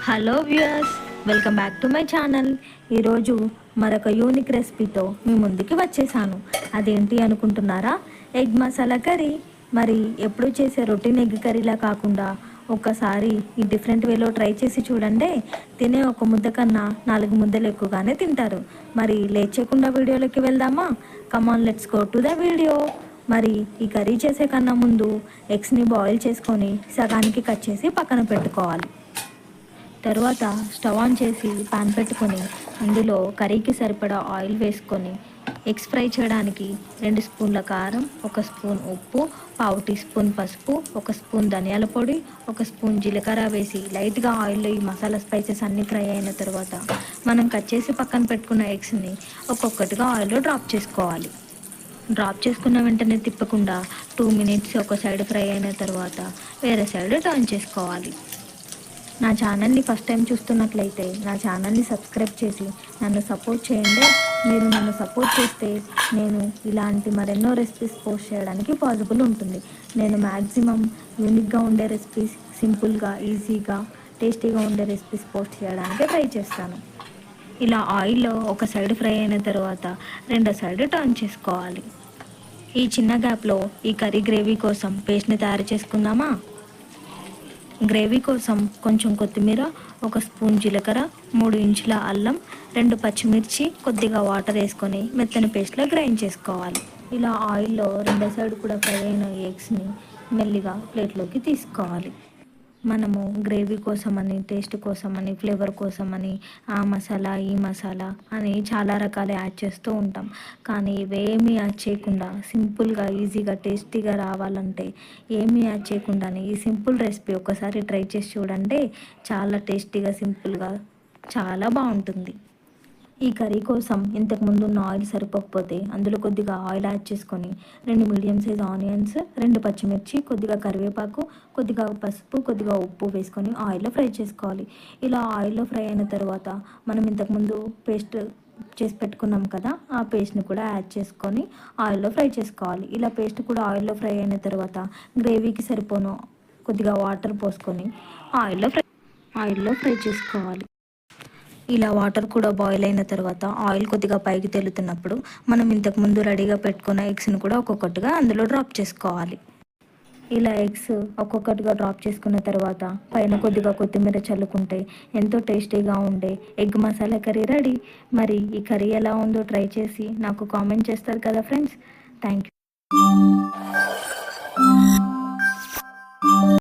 Hello viewers, welcome back to my channel. ఈరోజు మరొక unique రెసిపీతో మీ ముందుకి వచ్చేసాను. అదేంటి అనుకుంటున్నారా? Egg masala curry. మరి ఎప్పుడు చేసే రొటీన్ ఎగ్ కర్రీలా కాకుండా ఒక్కసారి ఈ డిఫరెంట్ వేలో ట్రై చేసి చూడండి. తినే ఒక ముద్ద కన్నా 4 ముద్దలు ఎక్కువగానే తింటారు. మరి లేట్ చేయకుండా వీడియోలోకి వెళ్దామా? Come on, let's go to the video. మరి ఈ కర్రీ చేసే కన్నా ముందు ఎగ్స్ని బాయిల్ చేసుకొని సగానికి కట్ చేసి పక్కన పెట్టుకోవాలి. తర్వాత స్టవ్ ఆన్ చేసి పాన్ పెట్టుకొని అందులో కర్రీకి సరిపడా ఆయిల్ వేసుకొని ఎగ్స్ ఫ్రై చేయడానికి 2 స్పూన్ల కారం, 1 స్పూన్ ఉప్పు, పావు టీ స్పూన్ పసుపు, 1 స్పూన్ ధనియాల పొడి, 1 స్పూన్ జీలకర్ర వేసి లైట్గా ఆయిల్లో ఈ మసాలా స్పైసెస్ అన్నీ ఫ్రై అయిన తర్వాత మనం కట్ చేసి పక్కన పెట్టుకున్న ఎగ్స్ని ఒక్కొక్కటిగా ఆయిల్లో డ్రాప్ చేసుకోవాలి. డ్రాప్ చేసుకున్న వెంటనే తిప్పకుండా 2 మినిట్స్ ఒక సైడ్ ఫ్రై అయిన తర్వాత వేరే సైడ్ టర్న్ చేసుకోవాలి. నా ఛానల్ని ఫస్ట్ టైం చూస్తున్నట్లయితే నా ఛానల్ని సబ్స్క్రైబ్ చేసి నన్ను సపోర్ట్ చేయండి. మీరు నన్ను సపోర్ట్ చేస్తే నేను ఇలాంటి మరెన్నో రెసిపీస్ పోస్ట్ చేయడానికి పాసిబుల్ ఉంటుంది. నేను మ్యాక్సిమం యూనిక్గా ఉండే రెసిపీస్, సింపుల్గా, ఈజీగా, టేస్టీగా ఉండే రెసిపీస్ పోస్ట్ చేయడానికి ట్రై చేస్తాను. ఇలా ఆయిల్లో ఒక సైడ్ ఫ్రై అయిన తర్వాత రెండో సైడ్ టర్న్ చేసుకోవాలి. ఈ చిన్న గ్యాప్లో ఈ కర్రీ గ్రేవీ కోసం పేస్ట్ని తయారు చేసుకుందామా? గ్రేవీ కోసం కొంచెం కొత్తిమీర, 1 స్పూన్ జీలకర్ర, 3 ఇంచుల అల్లం, 2 పచ్చిమిర్చి, కొద్దిగా వాటర్ వేసుకొని మెత్తని పేస్ట్లో గ్రైండ్ చేసుకోవాలి. ఇలా ఆయిల్లో రెండో సైడ్ కూడా ఫ్రై అయిన ఎగ్స్ని మెల్లిగా ప్లేట్లోకి తీసుకోవాలి. మనము గ్రేవీ కోసమని, టేస్ట్ కోసమని, ఫ్లేవర్ కోసమని ఆ మసాలా, ఈ మసాలా అని చాలా రకాలు యాడ్ చేస్తూ ఉంటాం. కానీ ఇవేమీ యాడ్ చేయకుండా సింపుల్గా, ఈజీగా, టేస్టీగా రావాలంటే ఏమీ యాడ్ చేయకుండానే ఈ సింపుల్ రెసిపీ ఒకసారి ట్రై చేసి చూడండి. చాలా టేస్టీగా, సింపుల్గా, చాలా బాగుంటుంది. ఈ కర్రీ కోసం ఇంతకుముందు ఉన్న ఆయిల్ సరిపోకపోతే అందులో కొద్దిగా ఆయిల్ యాడ్ చేసుకొని 2 మీడియం సైజ్ ఆనియన్స్, 2 పచ్చిమిర్చి, కొద్దిగా కరివేపాకు, కొద్దిగా పసుపు, కొద్దిగా ఉప్పు వేసుకొని ఆయిల్లో ఫ్రై చేసుకోవాలి. ఇలా ఆయిల్లో ఫ్రై అయిన తర్వాత మనం ఇంతకుముందు పేస్ట్ చేసి పెట్టుకున్నాం కదా, ఆ పేస్ట్ని కూడా యాడ్ చేసుకొని ఆయిల్లో ఫ్రై చేసుకోవాలి. ఇలా పేస్ట్ కూడా ఆయిల్లో ఫ్రై అయిన తర్వాత గ్రేవీకి సరిపోను కొద్దిగా వాటర్ పోసుకొని ఆయిల్లో ఫ్రై చేసుకోవాలి. ఇలా వాటర్ కూడా బాయిల్ అయిన తర్వాత ఆయిల్ కొద్దిగా పైకి తేలుతున్నప్పుడు మనం ఇంతకుముందు రెడీగా పెట్టుకున్న ఎగ్స్ని కూడా ఒక్కొక్కటిగా అందులో డ్రాప్ చేసుకోవాలి. ఇలా ఎగ్స్ ఒక్కొక్కటిగా డ్రాప్ చేసుకున్న తర్వాత పైన కొద్దిగా కొత్తిమీర చల్లుకుంటే ఎంతో టేస్టీగా ఉండే ఎగ్ మసాలా కర్రీ రెడీ. మరి ఈ కర్రీ ఎలా ఉందో ట్రై చేసి నాకు కామెంట్ చేస్తారు కదా ఫ్రెండ్స్. Thank you.